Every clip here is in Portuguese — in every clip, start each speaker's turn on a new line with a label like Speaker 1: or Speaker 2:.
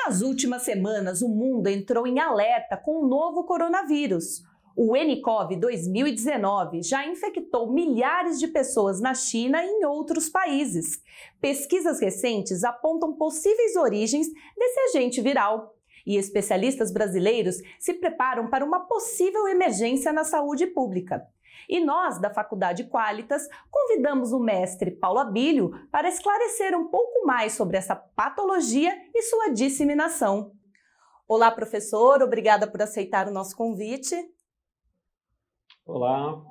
Speaker 1: Nas últimas semanas, o mundo entrou em alerta com o novo coronavírus. O nCoV 2019 já infectou milhares de pessoas na China e em outros países. Pesquisas recentes apontam possíveis origens desse agente viral. E especialistas brasileiros se preparam para uma possível emergência na saúde pública. E nós, da Faculdade Qualitas, convidamos o mestre Paulo Abílio para esclarecer um pouco mais sobre essa patologia e sua disseminação. Olá, professor, obrigada por aceitar o nosso convite.
Speaker 2: Olá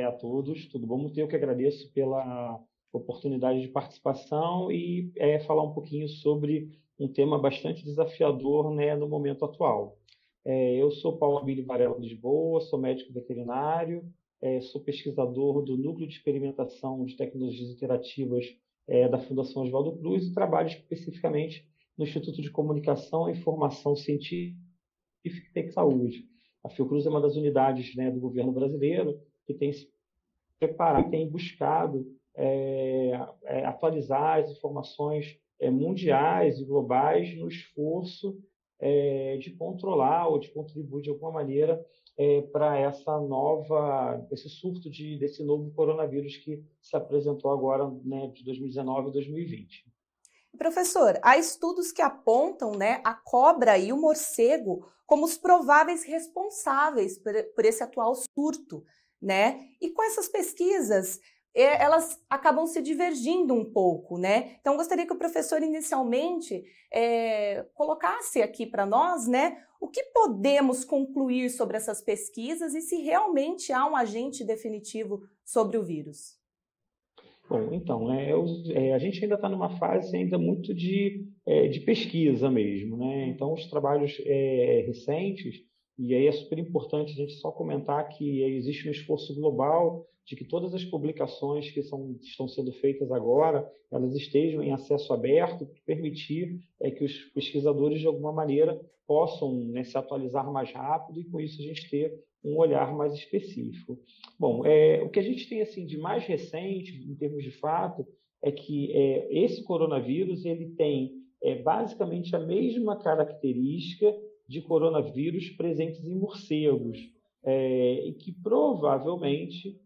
Speaker 2: a todos, tudo bom? Eu que agradeço pela oportunidade de participação e falar um pouquinho sobre um tema bastante desafiador, né, no momento atual. Eu sou Paulo Abílio Varela Lisboa, sou médico veterinário, sou pesquisador do Núcleo de Experimentação de Tecnologias Interativas da Fundação Oswaldo Cruz e trabalho especificamente no Instituto de Comunicação e Informação Científica e Saúde. A Fiocruz é uma das unidades, né, do governo brasileiro que tem se preparado, tem buscado atualizar as informações mundiais e globais no esforço de controlar ou de contribuir de alguma maneira para esse surto desse novo coronavírus que se apresentou agora, né, de 2019 a 2020.
Speaker 1: Professor, há estudos que apontam, né, a cobra e o morcego como os prováveis responsáveis por esse atual surto, né? E com essas pesquisas, elas acabam se divergindo um pouco, né? Então, gostaria que o professor inicialmente colocasse aqui para nós, né, o que podemos concluir sobre essas pesquisas e se realmente há um agente definitivo sobre o vírus.
Speaker 2: Bom, então, a gente ainda está numa fase ainda muito de pesquisa mesmo, né? Então, os trabalhos recentes, e aí é super importante a gente só comentar que existe um esforço global de que todas as publicações que estão sendo feitas agora, elas estejam em acesso aberto, para permitir que os pesquisadores, de alguma maneira, possam, né, se atualizar mais rápido e, com isso, a gente ter um olhar mais específico. Bom, o que a gente tem assim de mais recente, em termos de fato, é que esse coronavírus ele tem basicamente a mesma característica de coronavírus presentes em morcegos, e que provavelmente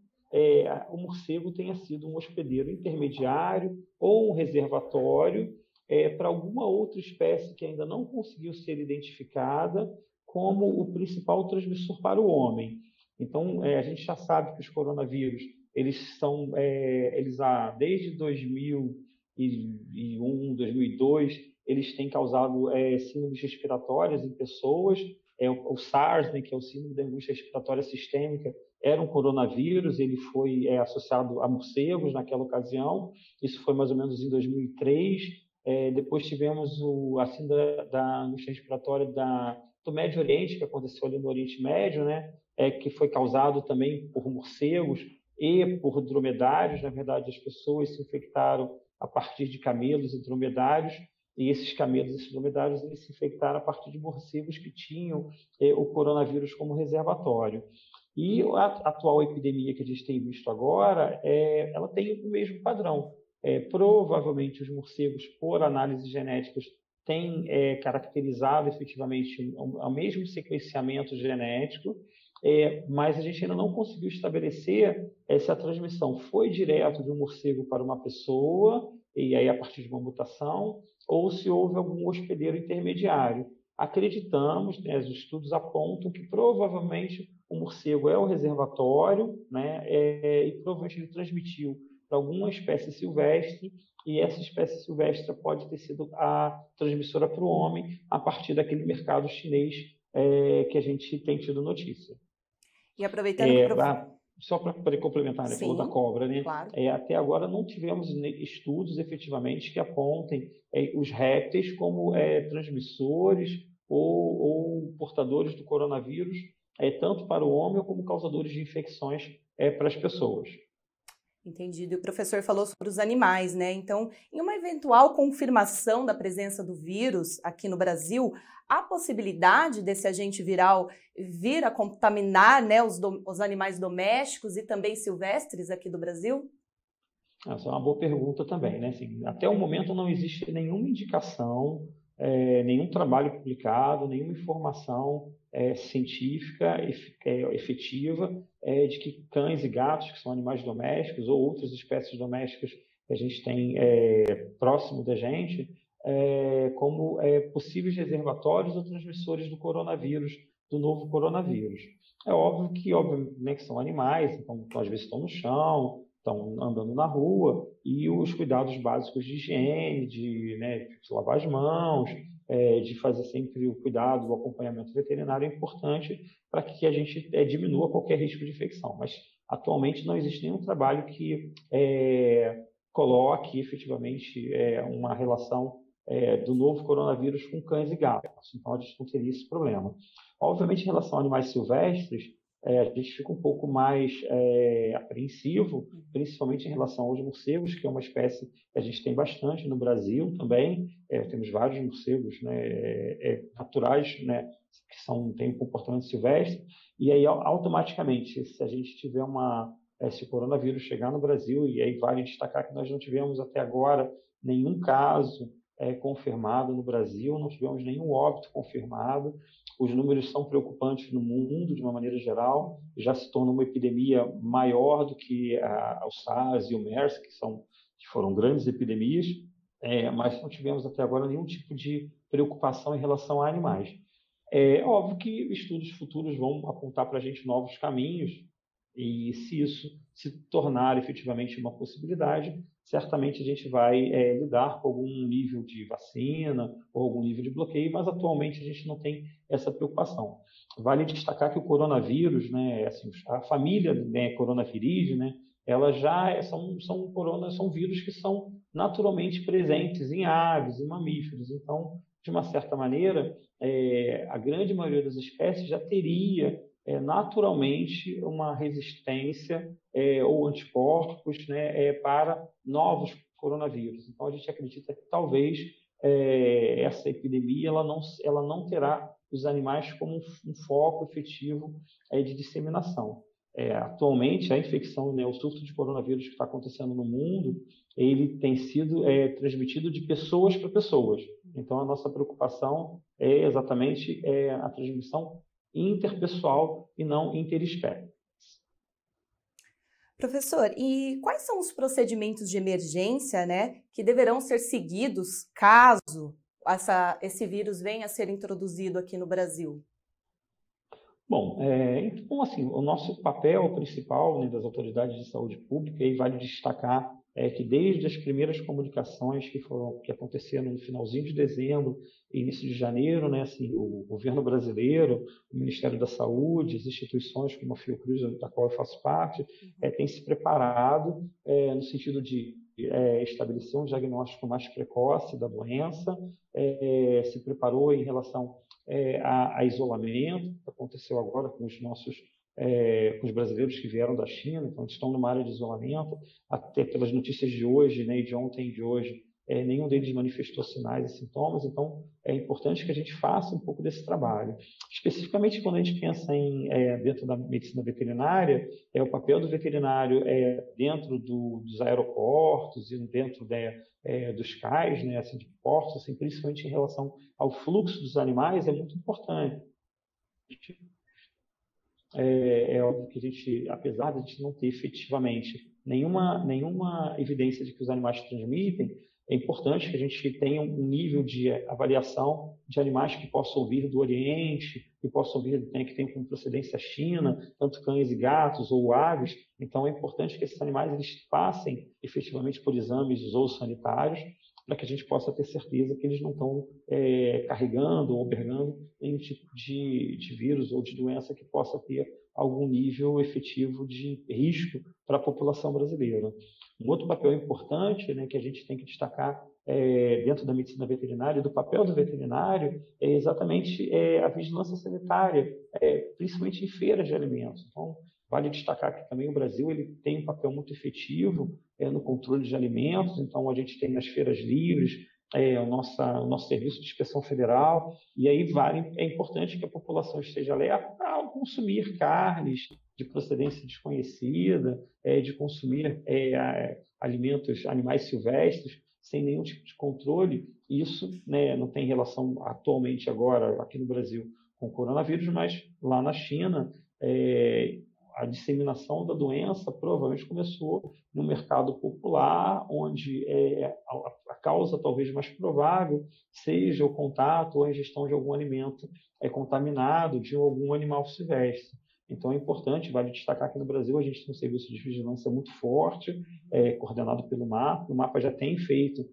Speaker 2: o morcego tenha sido um hospedeiro intermediário ou um reservatório para alguma outra espécie que ainda não conseguiu ser identificada como o principal transmissor para o homem. Então, a gente já sabe que os coronavírus, desde 2001, 2002, eles têm causado síndromes respiratórias em pessoas. O SARS, né, que é o síndrome da angústia respiratória sistêmica, era um coronavírus, ele foi associado a morcegos naquela ocasião. Isso foi mais ou menos em 2003. Depois tivemos a síndrome da angústia respiratória do Médio Oriente, que aconteceu ali no Oriente Médio, né, que foi causado também por morcegos e por dromedários. Na verdade, as pessoas se infectaram a partir de camelos e dromedários, e esses camelos e esses dromedários eles se infectaram a partir de morcegos que tinham o coronavírus como reservatório. E a atual epidemia que a gente tem visto agora, ela tem o mesmo padrão. Provavelmente os morcegos, por análises genéticas, têm caracterizado efetivamente o mesmo sequenciamento genético, mas a gente ainda não conseguiu estabelecer se a transmissão foi direto de um morcego para uma pessoa, e aí a partir de uma mutação, ou se houve algum hospedeiro intermediário. Acreditamos, né, os estudos apontam que provavelmente o morcego é o reservatório, né, e provavelmente ele transmitiu para alguma espécie silvestre, e essa espécie silvestre pode ter sido a transmissora para o homem a partir daquele mercado chinês que a gente tem tido notícia.
Speaker 1: E aproveitando que
Speaker 2: só para poder complementar, né, falou da cobra, né?
Speaker 1: Claro.
Speaker 2: Até agora não tivemos estudos efetivamente que apontem os répteis como transmissores ou portadores do coronavírus, tanto para o homem como causadores de infecções para as pessoas.
Speaker 1: Entendido. E o professor falou sobre os animais, né? Então, em uma eventual confirmação da presença do vírus aqui no Brasil, há possibilidade desse agente viral vir a contaminar, né, os animais domésticos e também silvestres aqui do Brasil?
Speaker 2: Essa é uma boa pergunta também, né? Assim, até o momento não existe nenhuma indicação nenhum trabalho publicado, nenhuma informação científica efetiva de que cães e gatos, que são animais domésticos, ou outras espécies domésticas que a gente tem próximo da gente, como possíveis reservatórios ou transmissores do coronavírus, do novo coronavírus. É óbvio que, né, que são animais, então às vezes estão no chão, estão andando na rua, e os cuidados básicos de higiene, de lavar as mãos, de fazer sempre o cuidado, o acompanhamento veterinário é importante para que a gente diminua qualquer risco de infecção. Mas, atualmente, não existe nenhum trabalho que coloque efetivamente uma relação do novo coronavírus com cães e gatos. Então, a gente não teria esse problema. Obviamente, em relação a animais silvestres, a gente fica um pouco mais apreensivo, principalmente em relação aos morcegos, que é uma espécie que a gente tem bastante no Brasil também. Temos vários morcegos, né, naturais, né, que têm um comportamento silvestre. E aí, automaticamente, se a gente tiver se o coronavírus chegar no Brasil, e aí vale destacar que nós não tivemos até agora nenhum caso confirmado no Brasil, não tivemos nenhum óbito confirmado. Os números são preocupantes no mundo, de uma maneira geral, já se torna uma epidemia maior do que o SARS e o MERS, que foram grandes epidemias, mas não tivemos até agora nenhum tipo de preocupação em relação a animais. É óbvio que estudos futuros vão apontar para a gente novos caminhos, e se isso se tornar efetivamente uma possibilidade, certamente a gente vai lidar com algum nível de vacina ou algum nível de bloqueio, mas atualmente a gente não tem essa preocupação. Vale destacar que o coronavírus, né, assim, a família coronavirídea, né, ela já são vírus que são naturalmente presentes em aves e mamíferos. Então, de uma certa maneira, a grande maioria das espécies já teria naturalmente uma resistência ou anticorpos, né, para novos coronavírus. Então, a gente acredita que talvez essa epidemia ela não terá os animais como um foco efetivo de disseminação. Atualmente, a infecção, né, o surto de coronavírus que está acontecendo no mundo, ele tem sido transmitido de pessoas para pessoas. Então, a nossa preocupação é exatamente a transmissão interpessoal e não interespécie.
Speaker 1: Professor, e quais são os procedimentos de emergência, né, que deverão ser seguidos caso esse vírus venha a ser introduzido aqui no Brasil?
Speaker 2: Bom, então, assim, o nosso papel principal, né, das autoridades de saúde pública, e vale destacar que desde as primeiras comunicações que aconteceram no finalzinho de dezembro e início de janeiro, né, assim, o governo brasileiro, o Ministério da Saúde, as instituições como a Fiocruz, da qual eu faço parte, têm se preparado no sentido de estabelecer um diagnóstico mais precoce da doença, se preparou em relação a isolamento, que aconteceu agora com com os brasileiros que vieram da China, então estão numa área de isolamento, até pelas notícias de hoje, né, e de ontem e de hoje, nenhum deles manifestou sinais e sintomas, então é importante que a gente faça um pouco desse trabalho. Especificamente quando a gente pensa dentro da medicina veterinária, o papel do veterinário dentro dos aeroportos e dentro dos cais, né, assim, de portos, assim, principalmente em relação ao fluxo dos animais, é muito importante. É óbvio que a gente, apesar de a gente não ter efetivamente nenhuma evidência de que os animais transmitem, é importante que a gente tenha um nível de avaliação de animais que possam vir do Oriente, que possam vir, que tenham como procedência China, tanto cães e gatos ou aves. Então, é importante que esses animais eles passem efetivamente por exames zoossanitários, para que a gente possa ter certeza que eles não estão carregando ou albergando nenhum tipo de vírus ou de doença que possa ter algum nível efetivo de risco para a população brasileira. Um outro papel importante, né, que a gente tem que destacar dentro da medicina veterinária, do papel do veterinário, é exatamente a vigilância sanitária, principalmente em feiras de alimentos. Então, vale destacar que também o Brasil ele tem um papel muito efetivo no controle de alimentos, então a gente tem as feiras livres, o nosso serviço de inspeção federal, e aí é importante que a população esteja alerta ao consumir carnes de procedência desconhecida, de consumir alimentos, animais silvestres, sem nenhum tipo de controle. Isso, né, não tem relação atualmente agora aqui no Brasil com o coronavírus, mas lá na China, a disseminação da doença provavelmente começou no mercado popular, onde a causa talvez mais provável seja o contato ou a ingestão de algum alimento contaminado de algum animal silvestre. Então, é importante, vale destacar que no Brasil a gente tem um serviço de vigilância muito forte, coordenado pelo MAPA. O MAPA já tem feito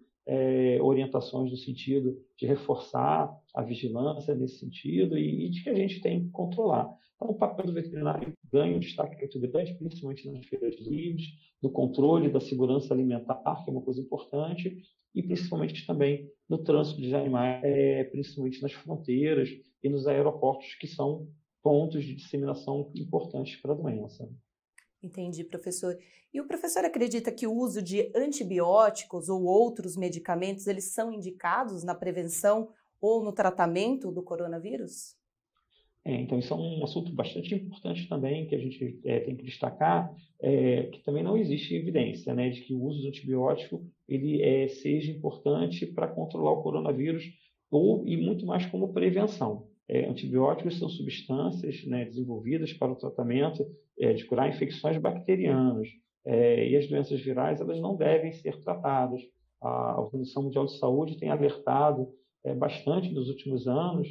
Speaker 2: orientações no sentido de reforçar a vigilância nesse sentido e de que a gente tem que controlar. Então, o papel do veterinário ganha um destaque muito grande, principalmente nas feiras livres, no controle da segurança alimentar, que é uma coisa importante, e principalmente também no trânsito de animais, principalmente nas fronteiras e nos aeroportos, que são pontos de disseminação importantes para a doença.
Speaker 1: Entendi, professor. E o professor acredita que o uso de antibióticos ou outros medicamentos, eles são indicados na prevenção ou no tratamento do coronavírus?
Speaker 2: Então, isso é um assunto bastante importante também, que a gente tem que destacar, que também não existe evidência, né, de que o uso do antibiótico ele, seja importante para controlar o coronavírus e muito mais como prevenção. Antibióticos são substâncias, né, desenvolvidas para o tratamento de curar infecções bacterianas, e as doenças virais elas não devem ser tratadas. A Organização Mundial de Saúde tem alertado bastante nos últimos anos.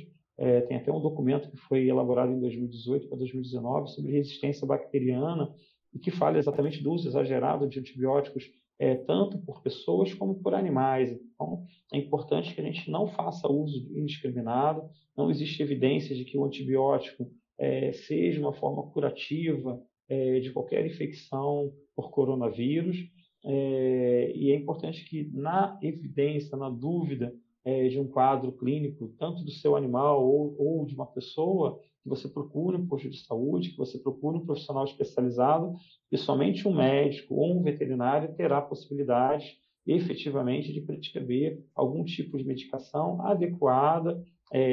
Speaker 2: Tem até um documento que foi elaborado em 2018 para 2019 sobre resistência bacteriana e que fala exatamente do uso exagerado de antibióticos tanto por pessoas como por animais. Então, é importante que a gente não faça uso indiscriminado. Não existe evidência de que o antibiótico seja uma forma curativa de qualquer infecção por coronavírus. E é importante que, na evidência, na dúvida de um quadro clínico, tanto do seu animal ou de uma pessoa, que você procure um posto de saúde, que você procure um profissional especializado, e somente um médico ou um veterinário terá a possibilidade, efetivamente, de prescrever algum tipo de medicação adequada,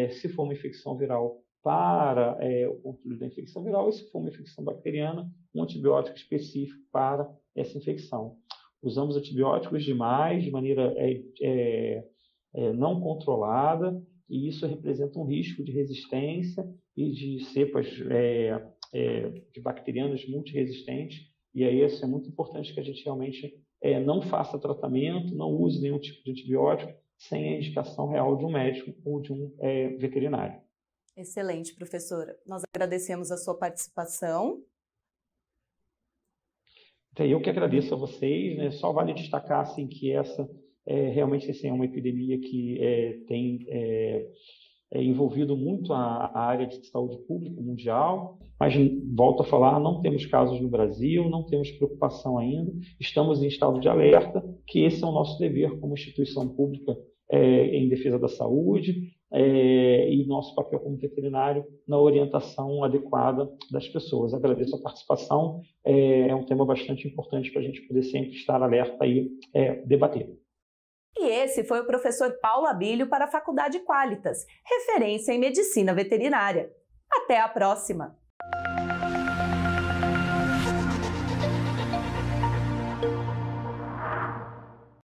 Speaker 2: se for uma infecção viral, para o controle da infecção viral, e se for uma infecção bacteriana, um antibiótico específico para essa infecção. Usamos antibióticos demais, de maneira não controlada, e isso representa um risco de resistência e de cepas de bacterianas multiresistentes, e aí isso é muito importante que a gente realmente não faça tratamento, não use nenhum tipo de antibiótico sem a indicação real de um médico ou de um veterinário.
Speaker 1: Excelente, professora. Nós agradecemos a sua participação.
Speaker 2: Então, eu que agradeço a vocês, né? Só vale destacar assim, que essa realmente assim, é uma epidemia que tem envolvido muito a área de saúde pública mundial, mas, volto a falar, não temos casos no Brasil, não temos preocupação ainda, estamos em estado de alerta, que esse é o nosso dever como instituição pública em defesa da saúde e nosso papel como veterinário na orientação adequada das pessoas. Agradeço a participação, é um tema bastante importante para a gente poder sempre estar alerta e debater.
Speaker 1: E esse foi o professor Paulo Abílio para a Faculdade Quálitas, referência em medicina veterinária. Até a próxima!